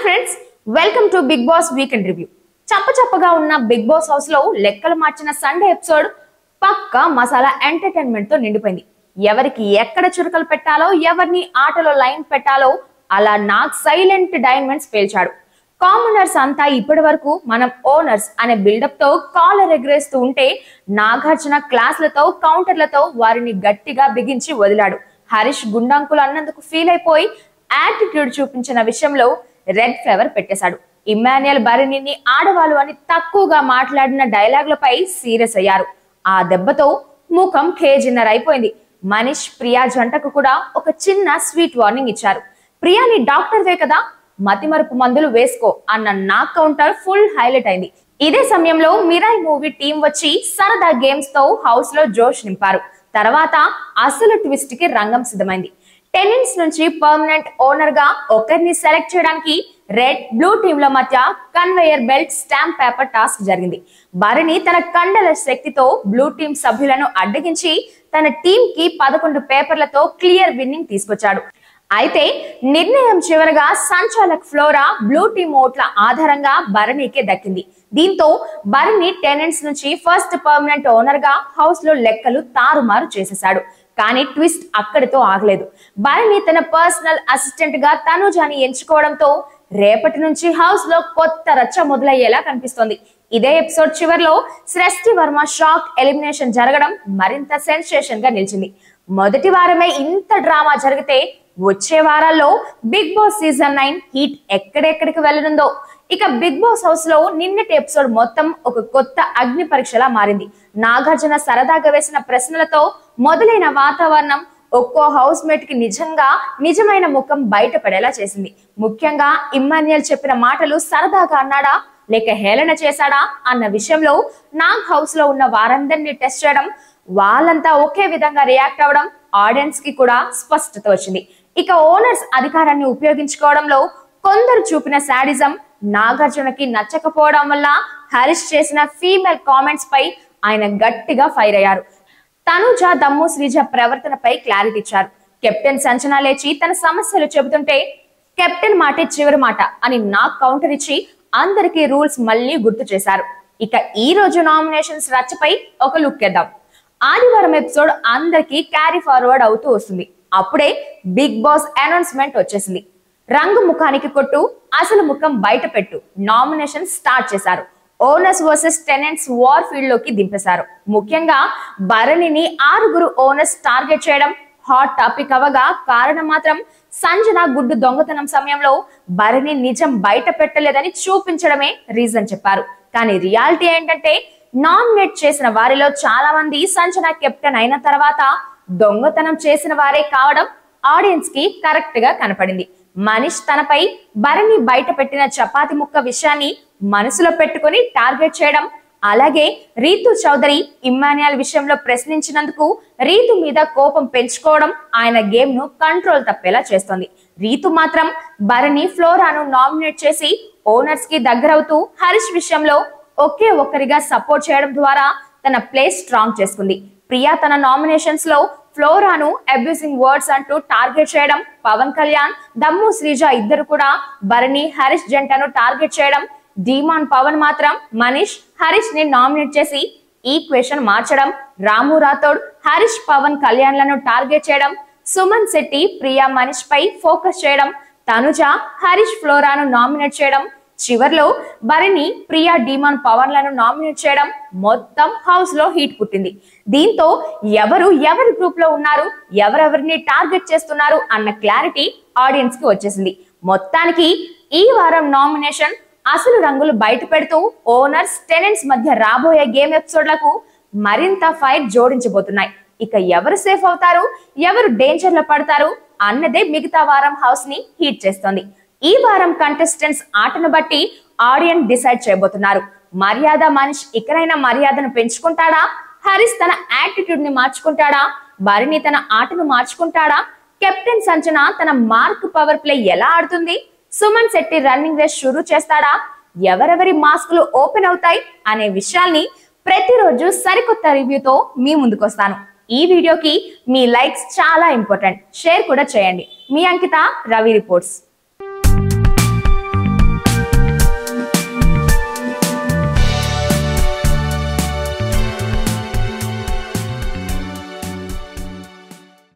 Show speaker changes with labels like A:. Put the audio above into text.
A: Friends, welcome to Bigg Boss weekend review. చప్పగా ఉన్న Bigg Boss house లో లెక్కలు మార్చిన సండే ఎపిసోడ్ పక్కా మసాలా ఎంటర్టైన్మెంట్ తో నిండిపోయింది. ఎవరికి ఎక్కడ చురుకలు పెట్టాలో, ఎవరిని ఆటలో లైన్ పెట్టాలో అలా నాగ్ సైలెంట్ డైమండ్స్ పేల్చాడు. కామనర్స్ అంతా ఇప్పటి వరకు మనం ఓనర్స్ అనే బిల్డప్ తో కాలర్ ఎగరేస్తూ ఉంటే నాగార్జున క్లాస్లతో కౌంటర్లతో వారిని గట్టిగా బిగించి వదిలాడు. హరీష్ గుండాంకులు అన్నందుకు ఫీల్ అయిపోయి యాటిట్యూడ్ చూపించిన విషయంలో రెడ్ ఫ్లేవర్ పెట్టేశాడు. ఇమ్మాన్యుయల్ బరిని ఆడవాళ్ళు అని తక్కువగా మాట్లాడిన డైలాగులపై సీరియస్ అయ్యారు. ఆ దెబ్బతో ముఖం కేజీన్నర అయిపోయింది. మనీష్ ప్రియా జంటకు కూడా ఒక చిన్న స్వీట్ వార్నింగ్ ఇచ్చారు. ప్రియాని డాక్టర్ వే కదా, మతిమరుపు మందులు వేసుకో అన్న నాగ్ కౌంటర్ ఫుల్ హైలైట్ అయింది. ఇదే సమయంలో మిరాయి మూవీ టీం వచ్చి సరదా గేమ్స్ తో హౌస్ లో జోష్ నింపారు. తర్వాత అసలు ట్విస్ట్ కి రంగం సిద్ధమైంది. టెనిన్స్ నుంచి పర్మనెంట్ ఓనర్ గా ఒకరిని సెలెక్ట్ చేయడానికి రెడ్ బ్లూ టీంల మధ్య conveyor belt stamp paper task జరిగింది. భరణి తన కండల శక్తితో బ్లూ టీం సభ్యులను అడ్డగించి తన టీం కి 11 పేపర్లతో క్లియర్ విన్నింగ్ తీసుకొచ్చాడు. అయితే నిర్ణయం చివరగా సంచాలక్ ఫ్లోరా బ్లూ టీం ఓట్ల ఆధారంగా భరణికే దక్కింది. దీంతో భరణి టెనెంట్స్ నుంచి ఫస్ట్ పర్మనెంట్ ఓనర్ గా హౌస్ లో లెక్కలు తారుమారు చేసేశాడు. కానీ ట్విస్ట్ అక్కడితో ఆగలేదు. భరణి తన పర్సనల్ అసిస్టెంట్ గా తనుజాని ఎంచుకోవడంతో రేపటి నుంచి హౌస్ లో కొత్త రచ్చ మొదలయ్యేలా కనిపిస్తోంది. ఇదే ఎపిసోడ్ చివరిలో సృష్టి వర్మ షాక్ ఎలిమినేషన్ జరగడం మరింత సెన్సేషన్ గా నిలిచింది. మొదటి వారమే ఇంత డ్రామా జరిగితే వచ్చే వారాల్లో బిగ్ బాస్ సీజన్ 9 హీట్ ఎక్కడెక్కడికి వెళ్ళనుందో. ఇక బిగ్ బాస్ హౌస్ లో నిన్నటి ఎపిసోడ్ మొత్తం ఒక కొత్త అగ్ని పరీక్షలా మారింది. నాగార్జున సరదాగా వేసిన ప్రశ్నలతో మొదలైన వాతావరణం ఒక్కో హౌస్ మేట్ కి నిజమైన ముఖం బయటపడేలా చేసింది. ముఖ్యంగా ఇమ్మాన్యుయల్ చెప్పిన మాటలు సరదాగా అన్నాడా లేక హేళన చేశాడా అన్న విషయంలో నాగ్ హౌస్ లో ఉన్న వారందరినీ టెస్ట్ చేయడం, వాళ్ళంతా ఒకే విధంగా రియాక్ట్ అవ్వడం ఆడియన్స్ కి కూడా స్పష్టత వచ్చింది. ఇక ఓనర్స్ అధికారాన్ని ఉపయోగించుకోవడంలో కొందరు చూపిన శాడిజం నాగార్జునకి నచ్చకపోవడం వల్ల హరీష్ చేసిన ఫీమేల్ కామెంట్స్ పై ఆయన గట్టిగా ఫైర్ అయ్యారు. తనుజ, దమ్ము, శ్రీజ ప్రవర్తనపై క్లారిటీ ఇచ్చారు. కెప్టెన్ సంచన లేచి తన సమస్యలు చెబుతుంటే కెప్టెన్ మాటే చివరి మాట అని నాగ్ కౌంటర్ ఇచ్చి అందరికీ రూల్స్ మళ్ళీ గుర్తు చేశారు. ఇక ఈ రోజు నామినేషన్స్ రచ్చపై ఒక లుక్ వేద్దాం. ఆదివారం ఎపిసోడ్ అందరికీ క్యారీ ఫార్వర్డ్ అవుతూ వస్తుంది. అప్పుడే బిగ్ బాస్ అనౌన్స్మెంట్ వచ్చేసింది. రంగు ముఖానికి కొట్టు, అసలు ముఖం బయట పెట్టు నామినేషన్ స్టార్ట్ చేశారు. Owners versus tenants war field లోకి దింపేశారు. ముఖ్యంగా భరణిని 6 ఓనర్స్ టార్గెట్ చేయడం హాట్ టాపిక్ అవగా, కారణం మాత్రం సంజన గుడ్డు దొంగతనం సమయంలో భరణి నిజం బయట పెట్టలేదని చూపించడమే రీజన్ చెప్పారు. కానీ రియాలిటీ ఏంటంటే నామినేట్ చేసిన వారిలో చాలా మంది సంజన కెప్టెన్ అయిన తర్వాత దొంగతనం చేసిన వారే కావడం ఆడియన్స్ కి కరెక్ట్ గా కనపడింది. మనీష్ తనపై భరణి బయట పెట్టిన చపాతి ముక్క విషయాన్ని మనసులో పెట్టుకుని టార్గెట్ చేయడం, అలాగే రీతు చౌదరి ఇమ్మాన్యుయల్ విషయంలో ప్రశ్నించినందుకు రీతు మీద కోపం పెంచుకోవడం ఆయన గేమ్ ను కంట్రోల్ తప్పేలా చేస్తోంది. రీతు మాత్రం భరణి, ఫ్లోరాను నామినేట్ చేసి ఓనర్స్ కి దగ్గరవుతూ హరీష్ విషయంలో ఒకే ఒక్కరిగా సపోర్ట్ చేయడం ద్వారా తన ప్లేస్ స్ట్రాంగ్ చేసుకుంది. ప్రియా తన నామినేషన్స్ లో ఫ్లోరాను అబ్యూసింగ్ వర్డ్స్ అంటూ టార్గెట్ చేయడం, పవన్ కళ్యాణ్, దమ్ము, శ్రీజ ఇద్దరు కూడా భరణి, హరీష్ జంటను టార్గెట్ చేయడం, డీమాన్ పవన్ మాత్రం మనీష్, హరీష్ ని నామినేట్ చేసి ఈక్వేషన్ మార్చడం, రాము రాథోడ్, హరీష్, పవన్ కళ్యాణ్లను టార్గెట్ చేయడం, సుమన్ శెట్టి, ప్రియా, మనీష్ పై ఫోకస్ చేయడం, తనుజ, హరీష్, ఫ్లోరాను నామినేట్ చేయడం, చివర్లో భరణి, ప్రియా, డీమాన్ పవన్లను నామినేట్ చేయడం మొత్తం హౌస్ లో హీట్ పుట్టింది. దీంతో ఎవరి గ్రూప్ లో ఉన్నారు, ఎవరెవరిని టార్గెట్ చేస్తున్నారు అన్న క్లారిటీ ఆడియన్స్ కి వచ్చేసింది. మొత్తానికి ఈ వారం నామినేషన్ అసలు రంగులు బయట పెడుతూ ఓనర్స్, టెనెంట్స్ మధ్య రాబోయే గేమ్ ఎపిసోడ్లకు మరింత ఫైట్ జోడించబోతున్నాయి. ఇక ఎవరు సేఫ్ అవుతారు, ఎవరు డేంజర్ లో పడతారు అన్నదే మిగతా వారం హౌస్ ని హీట్ చేస్తోంది. ఈ వారం కంటెస్టెంట్స్ ఆటను బట్టి ఆడియన్స్ డిసైడ్ చేయబోతున్నారు. మర్యాద మనీష్ ఇకనైనా మర్యాదను పెంచుకుంటాడా, హరీష్ తన యాటిట్యూడ్ ని మార్చుకుంటాడా, భరణి తన ఆటను మార్చుకుంటాడా, కెప్టెన్ సంచన తన మార్క్ పవర్ ప్లే ఎలా ఆడుతుంది, సుమన్ శెట్టి రన్నింగ్ రేస్ షురూ చేస్తాడా, ఎవరెవరి మాస్కులు ఓపెన్ అవుతాయి అనే విషయాల్ని ప్రతిరోజు సరికొత్త రివ్యూతో మీ ముందుకొస్తాను. ఈ వీడియోకి మీ లైక్స్ చాలా ఇంపార్టెంట్. షేర్ కూడా చేయండి. మీ అంకిత, రవి రిపోర్ట్స్.